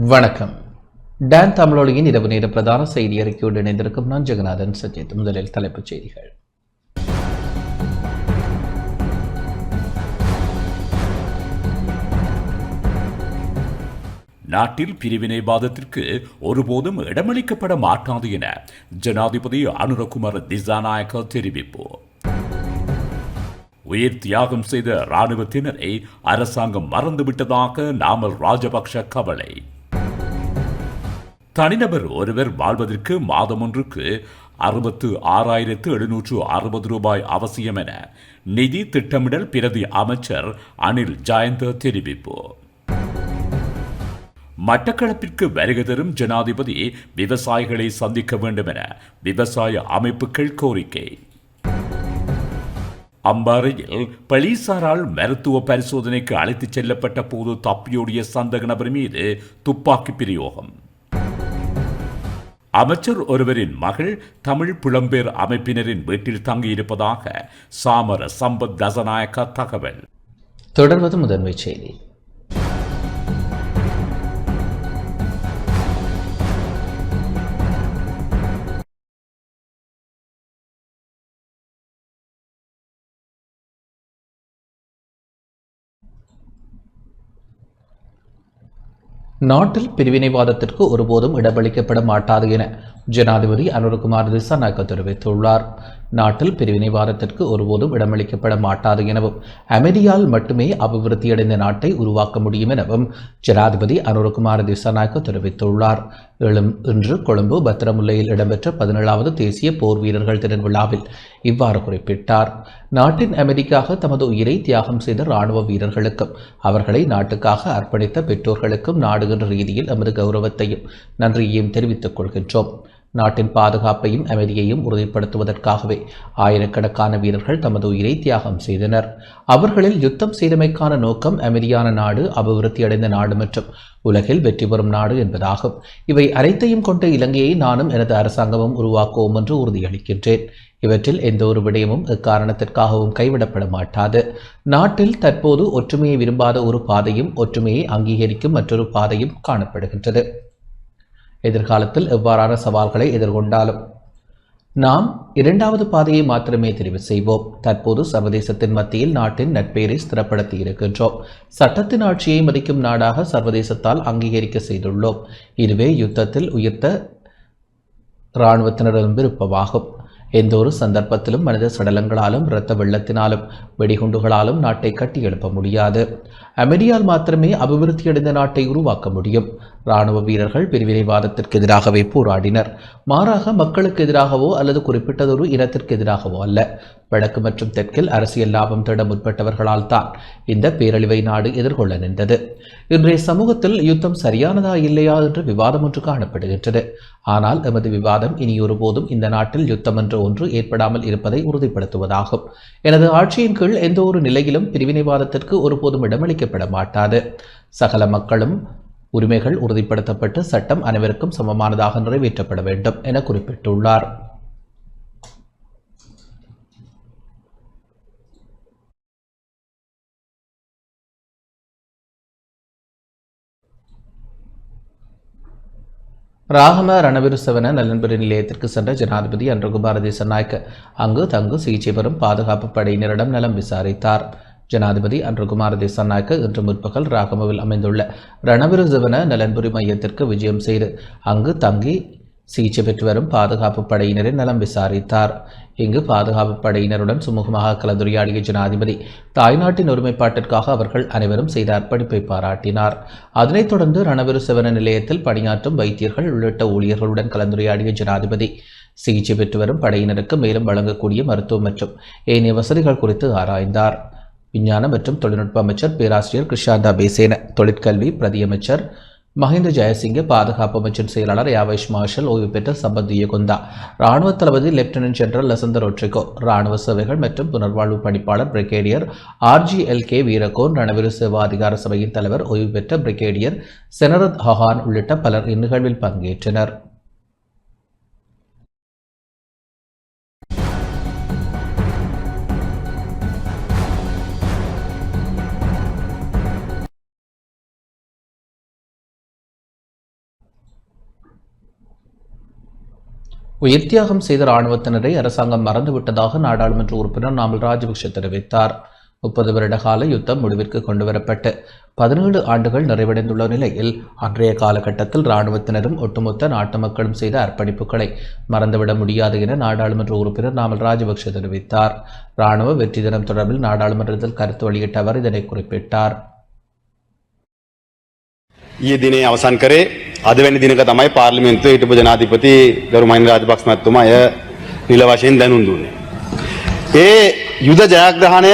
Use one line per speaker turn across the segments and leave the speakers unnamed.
வணக்கம். டான் தமிழொலியின் இரவு நேர பிரதான செய்தி அறிக்கையோடு இணைந்திருக்கும் நான் ஜெகநாதன் சஜித். முதலில் தலைப்புச் செய்திகள்.
நாட்டில் பிரிவினைவாதத்திற்கு ஒருபோதும் இடமளிக்கப்பட மாட்டாது என ஜனாதிபதி அனுரகுமார திசாநாயக்க தெரிவிப்பு. உயிர் தியாகம் செய்த இராணுவத்தினரை அரசாங்கம் மறந்துவிட்டதாக நாமல் ராஜபக்ஷ கவலை. தனிநபர் ஒருவர் வாழ்வதற்கு மாதம் ஒன்றுக்கு 66,760 ரூபாய் அவசியம் என நிதி திட்டமிடல் பிரதி அமைச்சர் அனில் ஜயந்த தெரிவிப்பு. மட்டக்களப்பிற்கு வருகை தரும் ஜனாதிபதி விவசாயிகளை சந்திக்க வேண்டும் என விவசாய அமைப்புகள் கோரிக்கை. அம்பாறையில் போலீசாரால் மருத்துவ பரிசோதனைக்கு அழைத்துச் செல்லப்பட்ட போது தப்பியோடிய சந்தேக நபர் மீது துப்பாக்கி பிரயோகம். அமைச்சர் ஒருவரின் மகள் தமிழ் புலம்பெயர் அமைப்பினரின் வீட்டில் தங்கியிருப்பதாக சாமர சம்பத் தசநாயக்க தகவல்.
தொடர்வது முதன்மை செய்தி. நாட்டில் பிரிவினைவாதத்திற்கு ஒருபோதும் இடமளிக்கப்பட மாட்டாது என ஜனாதிபதி அனுரகுமார் திசாநாயக்க தெரிவித்துள்ளார். நாட்டில் பிரிவினைவாதத்திற்கு ஒருபோதும் இடமளிக்கப்பட மாட்டாது எனவும் அமைதியால் மட்டுமே அபிவிருத்தியடைந்த நாட்டை உருவாக்க முடியும் எனவும் ஜனாதிபதி அனுரகுமார் திசாநாயக்க தெரிவித்துள்ளார். இன்று கொழும்பு பத்திரமுல்லையில் இடம்பெற்ற 17வது தேசிய போர் வீரர்கள் தின விழாவில் இவ்வாறு குறிப்பிட்டார். நாட்டின் அமைதிக்காக தமது உயிரை தியாகம் செய்த இராணுவ வீரர்களுக்கும் அவர்களை நாட்டுக்காக அர்ப்பணித்த பெற்றோர்களுக்கும் நாடு என்ற ரீதியில் எமது கௌரவத்தையும் நன்றியையும் தெரிவித்துக் கொள்கின்றோம். நாட்டின் பாதுகாப்பையும் அமைதியையும் உறுதிப்படுத்துவதற்காகவே ஆயிரக்கணக்கான வீரர்கள் தமது உயிரை தியாகம் செய்தனர். அவர்களில் யுத்தம் செய்தமைக்கான நோக்கம் அமைதியான நாடு, அபிவிருத்தியடைந்த நாடு மற்றும் உலகில் வெற்றி பெறும் நாடு என்பதாகும். இவை அனைத்தையும் கொண்ட இலங்கையை நானும் எனது அரசாங்கமும் உருவாக்குவோம் என்று உறுதியளிக்கின்றேன். இவற்றில் எந்த ஒரு விடயமும் எக்காரணத்திற்காகவும் கைவிடப்பட மாட்டாது. நாட்டில் தற்போது ஒற்றுமையை விரும்பாத ஒரு பாதையும் ஒற்றுமையை அங்கீகரிக்கும் மற்றொரு பாதையும் காணப்படுகின்றது. எதிர்காலத்தில் எவ்வாறான சவால்களை எதிர்கொண்டாலும் நாம் இரண்டாவது பாதையை மாத்திரமே தெரிவு செய்வோம். தற்போது சர்வதேசத்தின் மத்தியில் நாட்டின் நட்பெயரை ஸ்திரப்படுத்தி இருக்கின்றோம். சட்டத்தின் ஆட்சியை மதிக்கும் நாடாக சர்வதேசத்தால் அங்கீகரிக்க செய்துள்ளோம். இதுவே யுத்தத்தில் உயிர்த்த இராணுவத்தினரின் விருப்பமாகும். எந்த ஒரு சந்தர்ப்பத்திலும் மனித சடலங்களாலும் இரத்த வெள்ளத்தினாலும் வெடிகுண்டுகளாலும் நாட்டை கட்டி எழுப்ப முடியாது. அமைதியால் மாத்திரமே அபிவிருத்தியடைந்த நாட்டை உருவாக்க முடியும். இராணுவ வீரர்கள் பிரிவினைவாதத்திற்கு எதிராகவே போராடினர். மாறாக மக்களுக்கு எதிராகவோ அல்லது குறிப்பிட்டதொரு இனத்திற்கு எதிராகவோ அல்ல. வடக்கு மற்றும் தெற்கில் அரசியல் லாபம் தேட முற்பட்டவர்களால் தான் இந்த பேரழிவை நாடு எதிர்கொள்ள நின்றது. இன்றைய சமூகத்தில் யுத்தம் சரியானதா இல்லையா என்று விவாதம் ஒன்று காணப்படுகின்றது. ஆனால் எமது விவாதம் இனி ஒருபோதும் இந்த நாட்டில் யுத்தம் என்ற ஒன்று ஏற்படாமல் இருப்பதை உறுதிப்படுத்துவதாகும். எனது ஆட்சியின் கீழ் எந்த ஒரு நிலையிலும் பிரிவினைவாதத்திற்கு ஒருபோதும் இடமளிக்கப்பட மாட்டாது. சகல மக்களும் உரிமைகள் உறுதிப்படுத்தப்பட்டு சட்டம் அனைவருக்கும் சமமானதாக நிறைவேற்றப்பட வேண்டும் என குறிப்பிட்டுள்ளார். ராகம ரணவிருசவன நலன்புரி நிலையத்திற்கு சென்ற ஜனாதிபதி அனுரகுமார திசாநாயக்க அங்கு தங்கு சிகிச்சை பெறும் பாதுகாப்பு படையினரிடம் நலம் விசாரித்தார். ஜனாதிபதி அனுரகுமார திசாநாயக்க இன்று முற்பகல் ராகமவில் அமைந்துள்ள ரணவிருசவன நலன்புரி மையத்திற்கு விஜயம் செய்து அங்கு தங்கி சிகிச்சை பெற்று வரும் பாதுகாப்பு படையினரின் நலம் விசாரித்தார். இங்கு பாதுகாப்பு படையினருடன் சுமூகமாக கலந்துரையாடிய ஜனாதிபதி தாய்நாட்டின் ஒருமைப்பாட்டிற்காக அவர்கள் அனைவரும் செய்த அர்ப்பணிப்பை பாராட்டினார். அதனைத் தொடர்ந்து ரணவிருசவன நிலையத்தில் பணியாற்றும் வைத்தியர்கள் உள்ளிட்ட ஊழியர்களுடன் கலந்துரையாடிய ஜனாதிபதி சிகிச்சை பெற்று வரும் படையினருக்கு மேலும் வழங்கக்கூடிய மருத்துவம் மற்றும் ஏனைய வசதிகள் குறித்து ஆராய்ந்தார். விஞ்ஞான மற்றும் தொழில்நுட்ப அமைச்சர் பேராசிரியர் கிருஷாந்தா பேசேன, தொழிற்கல்வி பிரதியமைச்சர் மஹிந்த ஜெயசிங்க, பாதுகாப்பு அமைச்சின் செயலாளர் யாவேஷ் மார்ஷல், ஓய்வு பெற்ற சம்பத் யகுந்தா, இராணுவ தளபதி லெப்டினன்ட் ஜெனரல் லசந்த ரொட்ரிகோ, இராணுவ சேவைகள் மற்றும் புனர்வாழ்வு பணிப்பாளர் பிரிகேடியர் RGLK வீரகோன், ரணவிரு சேவா அதிகார சபையின் தலைவர் ஓய்வு பெற்ற பிரிகேடியர் செனரத் ஹஹான் உள்ளிட்ட பலர் இந்நிகழ்வில் பங்கேற்றனர். உயிர் தியாகம் செய்த இராணுவத்தினரை அரசாங்கம் மறந்துவிட்டதாக நாடாளுமன்ற உறுப்பினர் நாமல் ராஜபக்ஷ தெரிவித்தார். 30 வருட கால யுத்தம் முடிவிற்கு கொண்டுவரப்பட்டு 17 ஆண்டுகள் நிறைவடைந்துள்ள நிலையில் அன்றைய காலகட்டத்தில் இராணுவத்தினரும் ஒட்டுமொத்த நாட்டு மக்களும் செய்த அர்ப்பணிப்புகளை மறந்துவிட முடியாது என நாடாளுமன்ற உறுப்பினர் நாமல் ராஜபக்ஷ தெரிவித்தார். இராணுவ வெற்றி தினம் தொடர்பில் நாடாளுமன்றத்தில் கருத்து வெளியிட்ட அவர் இதனை குறிப்பிட்டார்.
ඊයේ දිනේ අවසන් කරේ අද වෙනි දිනක තමයි පාර්ලිමේන්තුවේ හිටපු ජනාධිපති ගරු මහින්ද රාජපක්ෂ මහත්මයා එය නිල වශයෙන් දැනුම් දුන්නේ. ඒ යුද ජයග්‍රහණය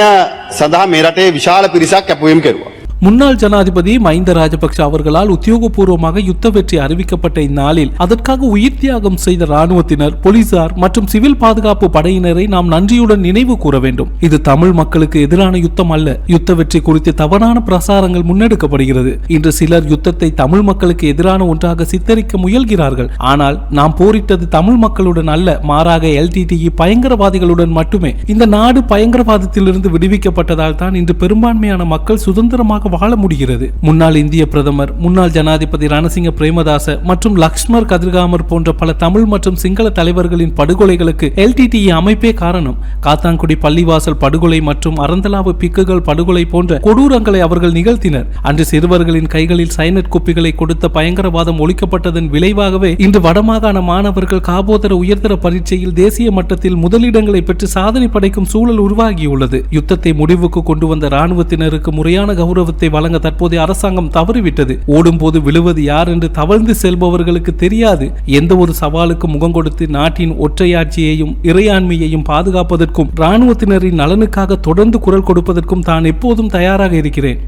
සඳහා මේ රටේ විශාල පිරිසක් කැපවීම කෙරුවා.
முன்னாள் ஜனாதிபதி மஹிந்த ராஜபக்ஷ அவர்களால் உத்தியோகபூர்வமாக யுத்த வெற்றி அறிவிக்கப்பட்ட இந்நாளில் அதற்காக உயிர் தியாகம் செய்த இராணுவத்தினர், போலீசார் மற்றும் சிவில் பாதுகாப்பு படையினரை நாம் நன்றியுடன் நினைவு கூற வேண்டும். இது தமிழ் மக்களுக்கு எதிரான யுத்தம் அல்ல. யுத்த வெற்றி குறித்து தவறான பிரசாரங்கள் முன்னெடுக்கப்படுகிறது. இன்று சிலர் யுத்தத்தை தமிழ் மக்களுக்கு எதிரான ஒன்றாக சித்தரிக்க முயல்கிறார்கள். ஆனால் நாம் போரிட்டது தமிழ் மக்களுடன் அல்ல, மாறாக LTTE பயங்கரவாதிகளுடன் மட்டுமே. இந்த நாடு பயங்கரவாதத்திலிருந்து விடுவிக்கப்பட்டதால் தான் இன்று பெரும்பான்மையான மக்கள் சுதந்திரமாக வாழ முடிகிறது. முன்னாள் இந்திய பிரதமர், முன்னாள் ஜனாதிபதி ரணசிங்க பிரேமதாச மற்றும் லக்ஷ்மர் கதிர்காமர் போன்ற பல தமிழ் மற்றும் சிங்கள தலைவர்களின் படுகொலைகளுக்கு LTTE அமைப்பே காரணம். காத்தான்குடி பள்ளிவாசல் படுகொலை மற்றும் அறந்தலாவு பிக்குகள் படுகொலை போன்ற கொடூரங்களை அவர்கள் நிகழ்த்தினர். அன்று சிறுவர்களின் கைகளில் சைனட் குப்பிகளை கொடுத்த பயங்கரவாதம் ஒழிக்கப்பட்டதன் விளைவாகவே இன்று வடமாகாண மாணவர்கள் காபோதர உயர்தர பரீட்சையில் தேசிய மட்டத்தில் முதலிடங்களை பெற்று சாதனை படைக்கும் சூழல் உருவாகியுள்ளது. யுத்தத்தை முடிவுக்கு கொண்டு வந்த இராணுவத்தினருக்கு முறையான கௌரவத்தை வழங்க தற்போதைய அரசாங்கம் தவறிவிட்டது. ஓடும் போது விழுவது யார் என்று தவழ்ந்து செல்பவர்களுக்கு தெரியாது. எந்த ஒரு சவாலுக்கு முகம் கொடுத்து நாட்டின் ஒற்றையாட்சியையும் இறையாண்மையையும் பாதுகாப்பதற்கும் இராணுவத்தினரின் நலனுக்காக தொடர்ந்து குரல் கொடுப்பதற்கும் தான் எப்போதும் தயாராக இருக்கிறேன்.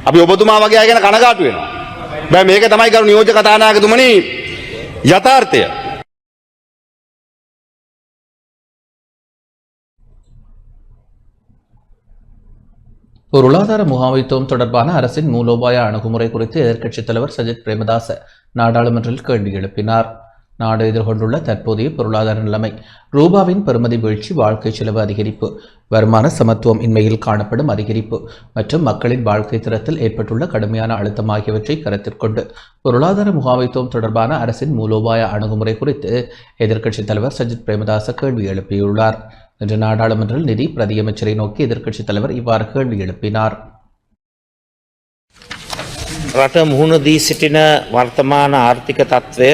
අපි ඔබතුමා වගේ අය ගැන කනගාටු වෙනවා. බෑ මේක තමයි කරු නියෝජක කතානායකතුමනි යථාර්ථය.
பொருளாதார முகாமைத்துவம் தொடர்பான அரசின் மூலோபாய அணுகுமுறை குறித்து எதிர்க்கட்சித் தலைவர் சஜித் பிரேமதாச நாடாளுமன்றத்தில் கேள்வி எழுப்பினார். நாடு எதிர்கொண்டுள்ள தற்போதைய பொருளாதார நிலைமை, ரூபாவின் பெறுமதி வீழ்ச்சி, வாழ்க்கை செலவு அதிகரிப்பு, வருமான சமத்துவம் இன்மையில் காணப்படும் அதிகரிப்பு மற்றும் மக்களின் வாழ்க்கை தரத்தில் ஏற்பட்டுள்ள கடுமையான அழுத்தம் ஆகியவற்றை கருத்தில் கொண்டு பொருளாதார முகாமைத்துவம் தொடர்பான அரசின் மூலோபாய அணுகுமுறை குறித்து எதிர்க்கட்சித் தலைவர் சஜித் பிரேமதாச கேள்வி எழுப்பியுள்ளார். இன்று நாடாளுமன்றில் நிதி பிரதியமைச்சரை நோக்கி எதிர்க்கட்சித் தலைவர் இவ்வாறு கேள்வி எழுப்பினார்.
රට මුහුණ දී සිටින වර්තමාන ආර්ථික තත්ත්වය,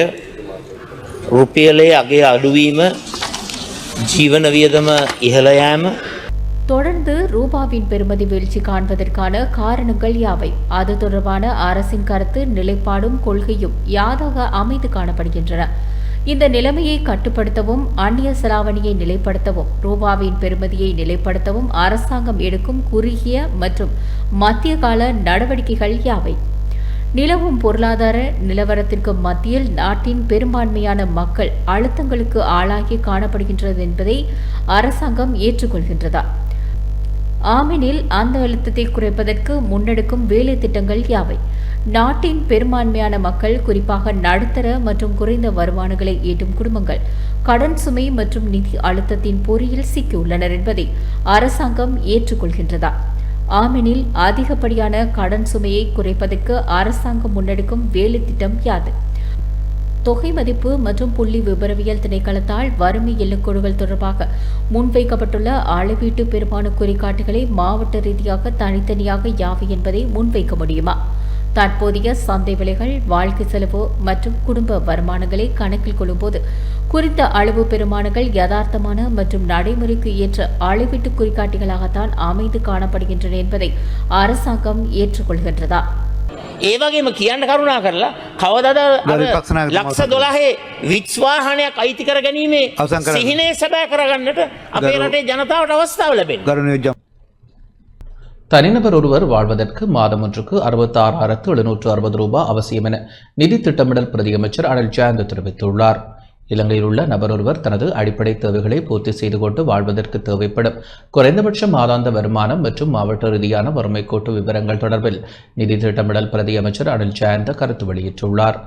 රුපියලේ අගේ අඩුවීම, ජීවන වියදම ඉහළ යාම,
தொடர்ந்து ரூபாவின் பெறுமதி வீழ்ச்சி காண்பதற்கான காரணங்கள் யாவை? அது தொடர்பான அரசின் கருத்து, நிலைப்பாடும் கொள்கையும் யாதாக அமைந்து காணப்படுகின்றன? இந்த நிலைமையை கட்டுப்படுத்தவும், அந்நிய செலாவணியை நிலைப்படுத்தவும், ரூபாவின் பெறுமதியை நிலைப்படுத்தவும் அரசாங்கம் எடுக்கும் குறுகிய மற்றும் மத்திய கால நடவடிக்கைகள் யாவை? நிலவும் பொருளாதார நிலவரத்திற்கு மத்தியில் நாட்டின் பெரும்பான்மையான மக்கள் அழுத்தங்களுக்கு ஆளாகி காணப்படுகின்றது என்பதை அரசாங்கம் ஏற்றுக்கொள்கின்றதா? ஆமெனில் அந்த அழுத்தத்தை குறைப்பதற்கு முன்னெடுக்கும் வேலை திட்டங்கள் யாவை? நாட்டின் பெரும்பான்மையான மக்கள், குறிப்பாக நடுத்தர மற்றும் குறைந்த வருமானங்களை ஈட்டும் குடும்பங்கள் கடன் சுமை மற்றும் நிதி அழுத்தத்தின் பொறியில் சிக்கியுள்ளனர் என்பதை அரசாங்கம் ஏற்றுக்கொள்கின்றதா? ஆமெனில் அதிகப்படியான கடன் சுமையை குறைப்பதற்கு அரசாங்கம் முன்னெடுக்கும் வேலை திட்டம் யாது? தொகை மதிப்பு மற்றும் புள்ளி விபரவியல் திணைக்களத்தால் வறுமை எல்லைக்கோடுகள் தொடர்பாக முன்வைக்கப்பட்டுள்ள அளவீட்டு பெருமான குறிகாட்டிகளை மாவட்ட ரீதியாக தனித்தனியாக யாவை என்பதை முன்வைக்க முடியுமா? தற்போதைய சந்தை விலைகள், வாழ்க்கை செலவு மற்றும் குடும்ப வருமானங்களை கணக்கில் கொள்ளும்போது குறித்த அளவு பெருமானங்கள் யதார்த்தமான மற்றும் நடைமுறைக்கு ஏற்ற அளவீட்டு குறிகாட்டிகளாகத்தான் அமைந்து காணப்படுகின்றன என்பதை அரசாங்கம் ஏற்றுக்கொள்கின்றதா?
ඒ වගේම කියන්න කරුණා කරලා කවදාද ලක්ෂ 12 වික්ස් වාහනයක් අයිති කර ගැනීමේ සිහිනේ සැබෑ කරගන්නට අපේ රටේ ජනතාවට අවස්ථාව ලැබෙනවා.
தனிநபர் ஒருவர் வாழ்வதற்கு மாதம் ஒன்றுக்கு 66,760 ரூபாய் அவசியம் என நிதி திட்டமிடல் பிரதியமைச்சர் அனில் ஜயந்த தெரிவித்துள்ளார். இலங்கையில் உள்ள நபர் ஒருவர் தனது அடிப்படை தேவைகளை பூர்த்தி செய்து கொண்டு வாழ்வதற்கு தேவைப்படும் குறைந்தபட்ச மாதாந்த வருமானம் மற்றும் மாவட்ட ரீதியான வறுமை கோட்டு விவரங்கள் தொடர்பில் நிதி திட்டமிடல் பிரதியமைச்சர் அனில் ஜயந்த கருத்து வெளியிட்டுள்ளார்.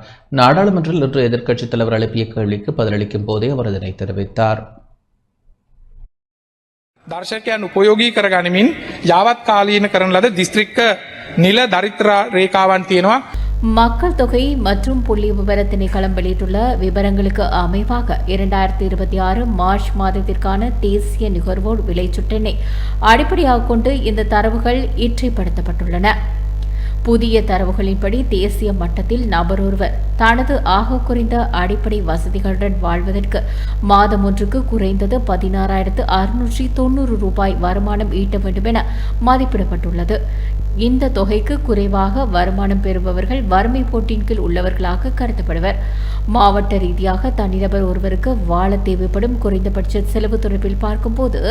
நாடாளுமன்றில் இன்று எதிர்க்கட்சித் தலைவர் எழுப்பிய கேள்விக்கு பதிலளிக்கும் போதே அவர் இதனை தெரிவித்தார்.
දර්ශකයන් උපයෝගී කරගනිමින් යාවත් කාලීන කරන ලද දිස්ත්‍රික්ක නිල දරිත්‍ර රේඛාවන් තියෙනවා.
மக்கள் தொகை மற்றும் புள்ளி விவர திணைக்களம் வெளியிட்டுள்ள விவரங்களுக்கு அமைவாக 2026 மார்ச் மாதத்திற்கான தேசிய நுகர்வோர் விலைச்சுட்டெண்ணை அடிப்படையாக கொண்டு இந்த தரவுகள் இற்றைப்படுத்தப்பட்டுள்ளன. புதிய தரவுகளின்படி தேசிய மட்டத்தில் நபர் ஒருவர் தனது ஆக குறைந்த அடிப்படை வசதிகளுடன் வாழ்வதற்கு மாதம் ஒன்றுக்கு குறைந்தது 16,690 ரூபாய் வருமானம் ஈட்ட வேண்டும் என மதிப்பிடப்பட்டுள்ளது. இந்த தொகைக்கு குறைவாக வருமானம் பெறுபவர்கள் வறுமை கோட்டின் கீழ் உள்ளவர்களாக கருதப்படுவர். மாவட்ட ரீதியாக தனிநபர் ஒருவருக்கு வாழ தேவைப்படும் குறைந்தபட்ச செலவு தொடர்பில் பார்க்கும்போது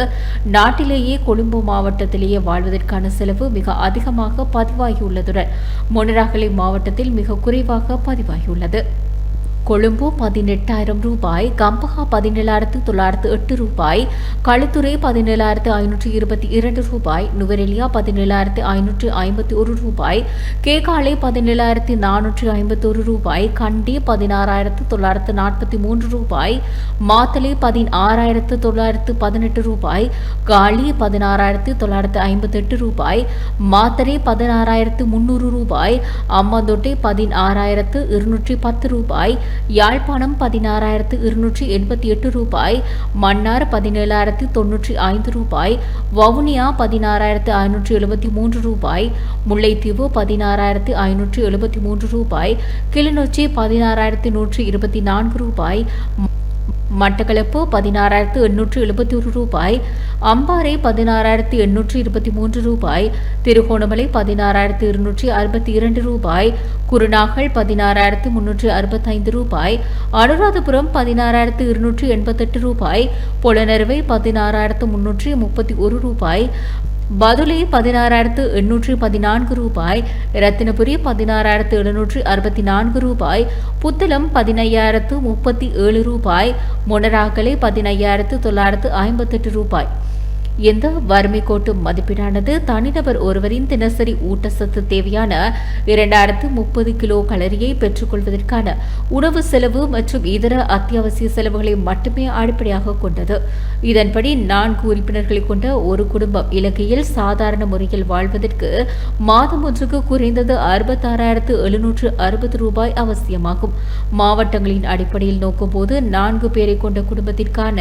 நாட்டிலேயே கொழும்பு மாவட்டத்திலேயே வாழ்வதற்கான செலவு மிக அதிகமாக பதிவாகியுள்ளதுடன் மொனராகலை மாவட்டத்தில் மிக குறைவாக பதிவாகியுள்ளது. கொழும்பு 18,000 ரூபாய், கம்பஹா 17,908 ரூபாய், களுத்துறை 17,522 ரூபாய், நுவரெலியா 17,551 ரூபாய், கேகாலை 17,451 ரூபாய், கண்டி 16,943 ரூபாய், மாத்தலை 16,918 ரூபாய், காலி 16,958 ரூபாய், மாத்தரை 16,300 ரூபாய், அம்மாந்தோட்டை 16,210 ரூபாய், யாழ்ப்பாணம் 16,288 ரூபாய், மன்னார் 17,095 ரூபாய், வவுனியா 16,573 ரூபாய், முல்லைத்தீவு 16,573 ரூபாய், கிளிநொச்சி 16,124 ரூபாய், மட்டக்களப்பு 16,871 ரூபாய், அம்பாறை 16,823 ரூபாய், திருகோணமலை 16,262 ரூபாய், குருநாகல் 16,365 ரூபாய், அனுராதபுரம் 16,288 ரூபாய், பொலனறுவை 16,331 ரூபாய், பதுளை 16,814 ரூபாய், ரத்தினபுரி 16,764 ரூபாய், புத்தளம் 15,037 ரூபாய், மொனராகலை 15,958 ரூபாய். இந்த வறுமை கோட்டு மதிப்பீடானது தனிநபர் ஒருவரின் தினசரி ஊட்டச்சத்து தேவையான 2030 கிலோ கலரியை பெற்றுக்கொள்வதற்கான உணவு செலவு மற்றும் இதர அத்தியாவசிய செலவுகளை மட்டுமே அடிப்படையாக கொண்டது. இதன்படி 4 உறுப்பினர்களை கொண்ட ஒரு குடும்பம் இலங்கையில் சாதாரண முறையில் வாழ்வதற்கு மாதம் ஒன்றுக்கு குறைந்தது 66,760 ரூபாய் அவசியமாகும். மாவட்டங்களின் அடிப்படையில் நோக்கும்போது 4 பேரை கொண்ட குடும்பத்திற்கான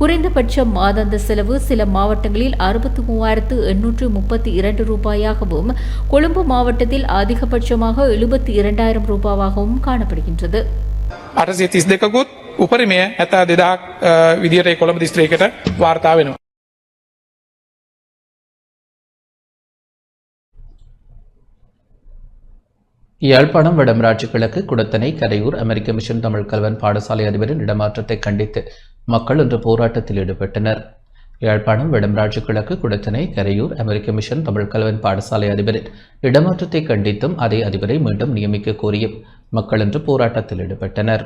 குறைந்தபட்ச மாதாந்த செலவு சில மாவட்டங்களில் 63,832 ரூபாயாகவும் கொழும்பு மாவட்டத்தில் அதிகபட்சமாக 72,000 ரூபாவாகவும் காணப்படுகின்றது.
832කුත් උපරිමය 72,000 විදියට කොළඹ දිස්ත්‍රික්කයට වාර්තා වෙනවා.
யாழ்ப்பாணம் வடமராட்சி கிழக்கு குடத்தனை கரையூர் அமெரிக்க மிஷன் தமிழ் கல்வன் பாடசாலை அதிபரின் இடமாற்றத்தை கண்டித்து மக்கள் இன்று போராட்டத்தில் ஈடுபட்டனர். யாழ்ப்பாணம் வடமராட்சி கிழக்கு குடத்தனை கரையூர் அமெரிக்க மிஷன் தமிழ் கல்வன் பாடசாலை அதிபரின் இடமாற்றத்தை கண்டித்தும் அதே அதிபரை மீண்டும் நியமிக்க கோரியும் மக்கள் இன்று போராட்டத்தில் ஈடுபட்டனர்.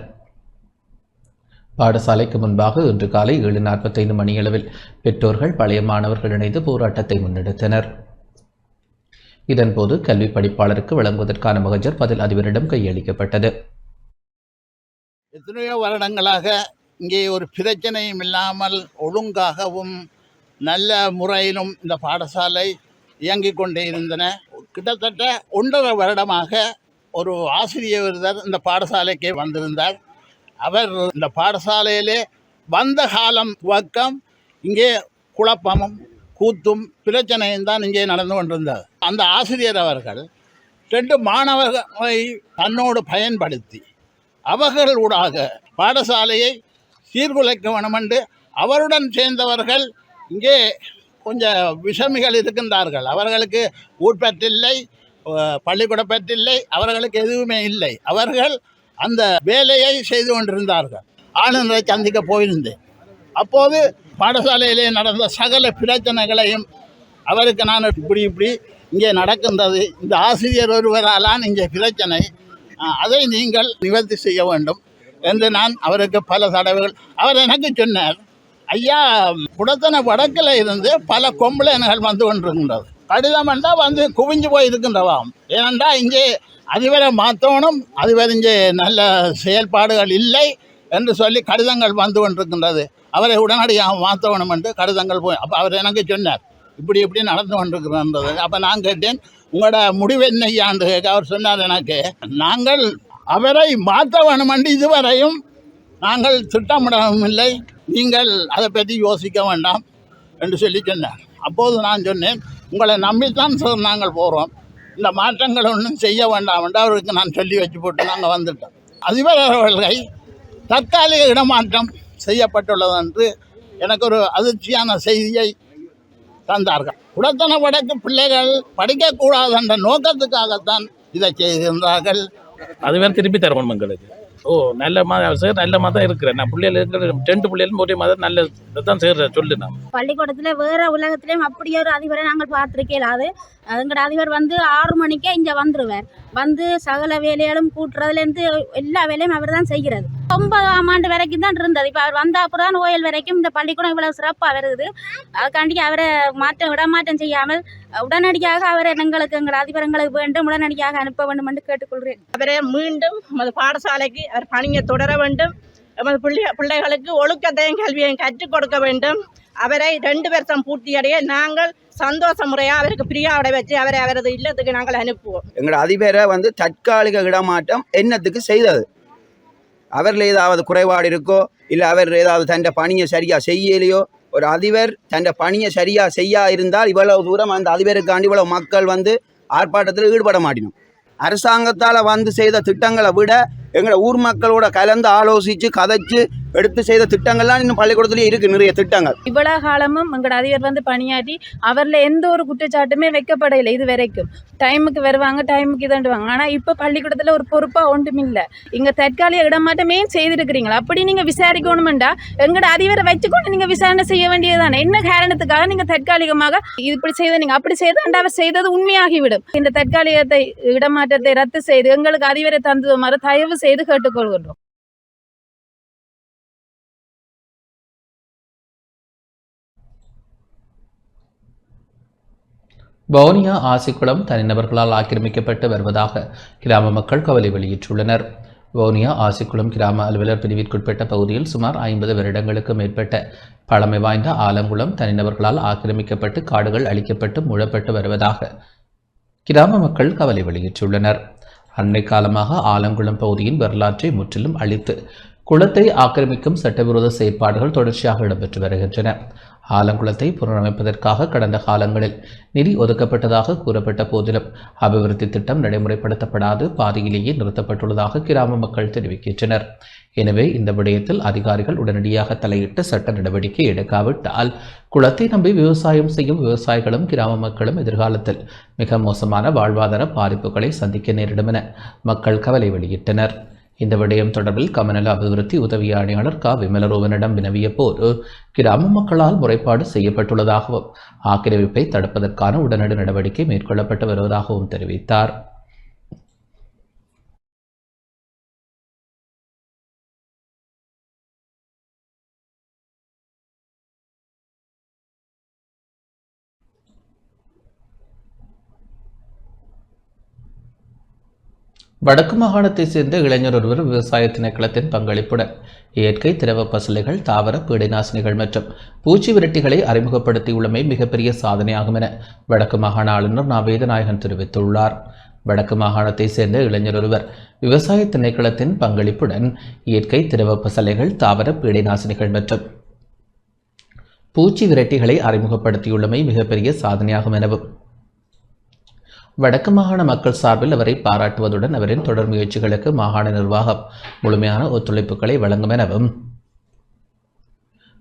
பாடசாலைக்கு முன்பாக இன்று காலை 7:45 மணியளவில் பெற்றோர்கள் பழைய மாணவர்கள் இணைந்து போராட்டத்தை முன்னெடுத்தனர். இதன்போது கல்வி படிப்பாளருக்கு வழங்குவதற்கான மகஜர் பதில் அதிபரிடம் கையளிக்கப்பட்டது.
எத்தனையோ வருடங்களாக இங்கே ஒரு பிரச்சனையும் இல்லாமல் ஒழுங்காகவும் நல்ல முறையிலும் இந்த பாடசாலை இயங்கிக் கொண்டே இருந்தன. கிட்டத்தட்ட 1.5 வருடமாக ஒரு ஆசிரியர் இந்த பாடசாலைக்கு வந்திருந்தார். அவர் இந்த பாடசாலையிலே வந்த காலம் துவக்கம் இங்கே குழப்பமும் கூத்தும் பிரச்சனையும் தான் இங்கே நடந்து கொண்டிருந்தார். அந்த ஆசிரியர் அவர்கள் 2 மாணவர்களை தன்னோடு பயன்படுத்தி அவர்களூடாக பாடசாலையை சீர்குலைக்க வேண்டும் என்று அவருடன் சேர்ந்தவர்கள் இங்கே கொஞ்சம் விஷமிகள் இருக்கின்றார்கள். அவர்களுக்கு ஊர்பற்றில்லை, பள்ளிக்கூட பற்றில்லை, அவர்களுக்கு எதுவுமே இல்லை. அவர்கள் அந்த வேலையை செய்து கொண்டிருந்தார்கள். ஆளுநரை சந்திக்க போயிருந்தேன். அப்போது பாடசாலையிலே நடந்த சகல பிரச்சனைகளையும் அவருக்கு நான் இப்படி இங்கே நடக்கின்றது, இந்த ஆசிரியர் ஒருவராலான் இங்கே பிரச்சனை, அதை நீங்கள் நிவர்த்தி செய்ய வேண்டும் என்று நான் அவருக்கு பல தடவைகள் அவர் எனக்கு சொன்னார். ஐயா, குடத்தனை வடக்கில் இருந்து பல கொம்பளைகள் வந்து கொண்டிருக்கின்றது. கடிதம் என்றால் வந்து குவிஞ்சு போய் இருக்கின்றவாம். ஏனென்றா இங்கே அதிபரை மாற்றணும், அதிபர் இங்கே நல்ல செயல்பாடுகள் இல்லை என்று சொல்லி கடிதங்கள் வந்து கொண்டிருக்கின்றது. அவரை உடனடியாக மாற்றணும் என்று கடிதங்கள் போய் அப்போ அவர் எனக்கு சொன்னார். இப்படி நடந்து கொண்டிருக்கிறன்றது. அப்போ நான் கேட்டேன், உங்களோட முடிவு என்னையாண்டு கேட்க அவர் சொன்னார் எனக்கு, நாங்கள் அவரை மாற்ற வேணுமென்று இதுவரையும் நாங்கள் திட்டமிடவும் இல்லை, நீங்கள் அதை பற்றி யோசிக்க வேண்டாம் என்று சொல்லி சொன்னார். அப்போது நான் சொன்னேன், உங்களை நம்பித்தான் சார் நாங்கள் போகிறோம், இந்த மாற்றங்கள் ஒன்றும் செய்ய வேண்டாம் என்று அவருக்கு நான் சொல்லி வச்சு போட்டு நாங்கள் வந்துட்டோம். அதிபர் அவர்களை தற்காலிக இடமாற்றம் செய்யப்பட்டுள்ளது என்று எனக்கு ஒரு அதிர்ச்சியான செய்தியை தந்தார்கள். குடத்தன வடக்கு பிள்ளைகள் படிக்கக்கூடாது என்ற நோக்கத்துக்காகத்தான் இதை செய்திருந்தார்கள்.
அது வேறு திருப்பி தரணும் எங்களுக்கு. நல்ல சார், நல்ல தான் இருக்கிறேன் நான். பிள்ளைகள் இருக்கிற 10 பிள்ளைகளும் ஒரே மாதிரி நல்ல தான் செய்கிறேன் சொல்லு. நான்
பள்ளிக்கூடத்தில் வேறு உலகத்துலேயும் அப்படியே ஒரு அதிபரை நாங்கள் பார்த்துருக்கேன். அது எங்களோட அதிபர் 6 மணிக்கே இங்கே வந்துடுவார். வந்து சகல வேலைகளும் கூட்டுறதுலேருந்து எல்லா வேலையும் அவர் தான் செய்கிறது. 9ஆம் ஆண்டு வரைக்கும் தான் இருந்தது. இப்போ அவர் வந்த அப்புறம் தான் ஓயல் வரைக்கும் இந்த பள்ளிக்கூடம் இவ்வளோ சிறப்பாக வருது. அதுக்காண்டி அவரை இடமாற்றம் செய்யாமல் உடனடியாக அவரை எங்கள் அதிபரங்களுக்கு வேண்டும், உடனடியாக அனுப்ப வேண்டும் என்று கேட்டுக்கொள்கிறேன்.
அவரை மீண்டும் நமது பாடசாலைக்கு அவர் பணியை தொடர வேண்டும். நமது பிள்ளைகளுக்கு ஒழுக்கத்தையும் கல்வியையும் கற்றுக் கொடுக்க வேண்டும். அவரை 2 வருஷம் பூர்த்தியடைய நாங்கள் சந்தோஷ முறையாக அவருக்கு பிரியாவிட வச்சு அவரை அவரது இல்லத்துக்கு நாங்கள் அனுப்புவோம்.
எங்களோட அதிபரை தற்காலிக இடமாற்றம் என்னத்துக்கு செய்தது? அவரில் ஏதாவது குறைபாடு இருக்கோ, இல்லை அவர் ஏதாவது தன் பணியை சரியாக செய்யலையோ? ஒரு அதிபர் தன் பணியை சரியாக செய்யா இருந்தால் இவ்வளவு தூரம் அந்த அதிபருக்காண்டி இவ்வளவு மக்கள் ஆர்ப்பாட்டத்தில் ஈடுபட மாட்டினோம். அரசாங்கத்தால் செய்த திட்டங்களை விட எங்களோட ஊர் மக்களோட கலந்து ஆலோசித்து கதைச்சு எடுத்து செய்த திட்டங்கள்லாம் இன்னும் பள்ளிக்கூடத்துலேயே இருக்குது, நிறைய திட்டங்கள்.
இவ்வளோ காலமும் எங்களோட அதிபர் பணியாற்றி அவரில் எந்த ஒரு குற்றச்சாட்டுமே வைக்கப்படலை. இது வரைக்கும் டைமுக்கு வருவாங்க, டைமுக்கு இதுண்டுவாங்க. ஆனால் இப்போ பள்ளிக்கூடத்தில் ஒரு பொறுப்பாக ஒன்றும் இல்லை. இங்கே தற்காலிக இடமாட்டமே செய்திருக்கிறீங்களா? அப்படி நீங்கள் விசாரிக்கணுமெண்டா எங்களோட அதிபரை வச்சுக்கொண்டு நீங்கள் விசாரணை செய்ய வேண்டியதுதானே. என்ன காரணத்துக்காக நீங்கள் தற்காலிகமாக இப்படி செய்த, நீங்கள் அப்படி செய்தாண்டா அவர் செய்தது உண்மையாகிவிடும். இந்த தற்காலிகத்தை இடமாற்றத்தை ரத்து செய்து எங்களுக்கு அதிபரை தந்துமாறு தயவு செய்து கேட்டுக்கொள்கின்றோம்.
வவுனியா ஆசிக்குளம் தனிநபர்களால் ஆக்கிரமிக்கப்பட்டு வருவதாக கிராம மக்கள் கவலை வெளியிட்டுள்ளனர். வவுனியா ஆசிக்குளம் கிராம அலுவலர் பிரிவிற்குட்பட்ட பகுதியில் சுமார் 50 வருடங்களுக்கு மேற்பட்ட பழமை வாய்ந்த ஆலங்குளம் தனிநபர்களால் ஆக்கிரமிக்கப்பட்டு காடுகள் அழிக்கப்பட்டு மூடப்பட்டு வருவதாக கிராம மக்கள் கவலை வெளியிட்டுள்ளனர். அன்னை காலமாக ஆலங்குளம் பகுதியின் வரலாற்றை முற்றிலும் அழித்து குளத்தை ஆக்கிரமிக்கும் சட்டவிரோத செயற்பாடுகள் தொடர்ச்சியாக இடம்பெற்று வருகின்றன. ஆலங்குளத்தை புனரமைப்பதற்காக கடந்த காலங்களில் நிதி ஒதுக்கப்பட்டதாக கூறப்பட்ட போதிலும் அபிவிருத்தி திட்டம் நடைமுறைப்படுத்தப்படாது பாதியிலேயே நிறுத்தப்பட்டுள்ளதாக கிராம மக்கள் தெரிவிக்கின்றனர். எனவே இந்த விடயத்தில் அதிகாரிகள் உடனடியாக தலையிட்டு சட்ட நடவடிக்கை எடுக்காவிட்டால் குளத்தை நம்பி விவசாயம் செய்யும் விவசாயிகளும் கிராம மக்களும் எதிர்காலத்தில் மிக மோசமான வாழ்வாதார பாதிப்புகளை சந்திக்க நேரிடும் என மக்கள் கவலை வெளியிட்டனர். இந்த விடயம் தொடர்பில் கமநல அபிவிருத்தி உதவி ஆணையாளர் க விமலரோவனிடம் வினவிய போது கிராம மக்களால் முறைப்பாடு செய்யப்பட்டுள்ளதாகவும் ஆக்கிரமிப்பை தடுப்பதற்கான உடனடி நடவடிக்கை மேற்கொள்ளப்பட்டு வருவதாகவும் தெரிவித்தார். வடக்கு மாகாணத்தைச் சேர்ந்த இளைஞர் ஒருவர் விவசாய திணைக்களத்தின் பங்களிப்புடன் இயற்கை திரவ பசலைகள், தாவர பீடைநாசினிகள் மற்றும் பூச்சி விரட்டிகளை அறிமுகப்படுத்தியுள்ளமை மிகப்பெரிய சாதனையாகும் என வடக்கு மாகாண ஆளுநர் நா. வேதநாயகன் தெரிவித்துள்ளார். வடக்கு மாகாணத்தைச் சேர்ந்த இளைஞர் ஒருவர் விவசாய திணைக்களத்தின் பங்களிப்புடன் இயற்கை திரவ பசலைகள், தாவர பீடைநாசினிகள் மற்றும் பூச்சி விரட்டிகளை அறிமுகப்படுத்தியுள்ளமை மிகப்பெரிய சாதனையாகும் எனவும் வடக்கு மாகாண மக்கள் சார்பில் அவரை பாராட்டுவதுடன் அவரின் தொடர் முயற்சிகளுக்கு மாகாண நிர்வாகம் முழுமையான ஒத்துழைப்புகளை வழங்கும் எனவும்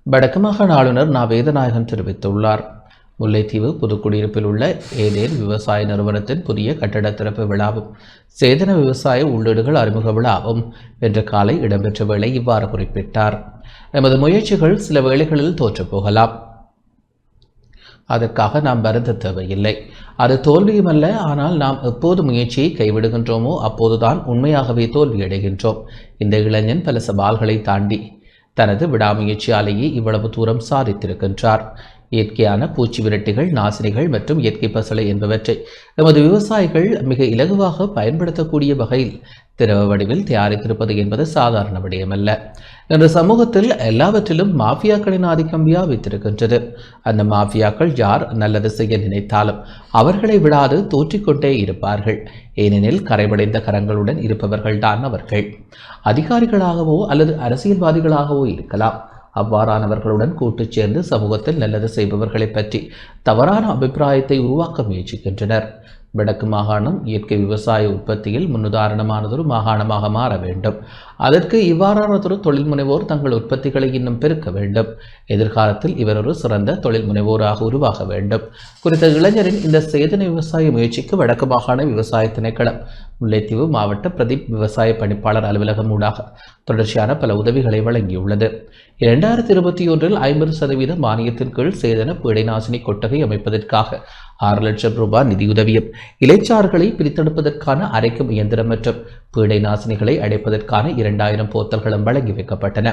வடக்கு மாகாண ஆளுநர் நா. வேதநாயகன் தெரிவித்துள்ளார். முல்லைத்தீவு புதுக்குடியிருப்பில் உள்ள ஏதேன் விவசாய நிறுவனத்தின் புதிய கட்டட திறப்பு விழாவும் சேதன விவசாய உள்ளீடுகள் அறிமுக விழாவும் இன்று காலை இடம்பெற்ற வேளை இவ்வாறு குறிப்பிட்டார். எமது முயற்சிகள் சில வேளைகளில் தோற்றுப்போகலாம், அதற்காக நாம் வருந்த தேவையில்லை. அது தோல்வியுமல்ல. ஆனால் நாம் எப்போது முயற்சியை கைவிடுகின்றோமோ அப்போதுதான் உண்மையாகவே தோல்வியடைகின்றோம். இந்த இளைஞன் பல சவால்களை தாண்டி தனது விடாமுயற்சியாலேயே இவ்வளவு தூரம் சாதித்திருக்கின்றார். இயற்கையான பூச்சி விரட்டிகள், நாசினிகள் மற்றும் இயற்கை பசலை என்பவற்றை நமது விவசாயிகள் மிக இலகுவாக பயன்படுத்தக்கூடிய வகையில் திரவ வடிவில் தயாரித்திருப்பது என்பது சாதாரண விடயமல்ல. இன்று சமூகத்தில் எல்லாவற்றிலும் மாஃபியாக்களின் ஆதிக்கம் வியாபித்திருக்கின்றது. அந்த மாஃபியாக்கள் யார் நல்லது செய்ய நினைத்தாலும் அவர்களை விடாது தோற்றிக்கொண்டே இருப்பார்கள். ஏனெனில் கரைபடைந்த கரங்களுடன் இருப்பவர்கள்தான் அவர்கள். அதிகாரிகளாகவோ அல்லது அரசியல்வாதிகளாகவோ இருக்கலாம். அவ்வாறானவர்களுடன் கூட்டு சேர்ந்து சமூகத்தில் நல்லது செய்பவர்களை பற்றி தவறான அபிப்பிராயத்தை உருவாக்க முயற்சிக்கின்றனர். வடக்கு மாகாணம் இயற்கை விவசாய உற்பத்தியில் முன்னுதாரணமானதொரு மாகாணமாக மாற வேண்டும். அதற்கு இவ்வாறானதொரு தொழில் முனைவோர் தங்கள் உற்பத்திகளை இன்னும் பெருக்க வேண்டும். எதிர்காலத்தில் இவர் ஒரு சிறந்த தொழில் முனைவோராக உருவாக வேண்டும். குறித்த இளைஞரின் இந்த சேதன விவசாய முயற்சிக்கு வடக்கு மாகாண விவசாய திணைக்களம் முல்லைத்தீவு மாவட்ட பிரதீப் விவசாய பணிப்பாளர் அலுவலகம் ஊடாக தொடர்ச்சியான பல உதவிகளை வழங்கியுள்ளது. 2021 50% மானியத்தின் கீழ் சேதன பீடைநாசினி கொட்டகை அமைப்பதற்காக 6 லட்சம் ரூபாய் நிதியுதவியும், இலைச்சாறுகளை பிரித்தெடுப்பதற்கான அரைக்கும் இயந்திரம் மற்றும் பீடை நாசினிகளை அடைப்பதற்கான 2000 போத்தல்களும் வழங்கி வைக்கப்பட்டன.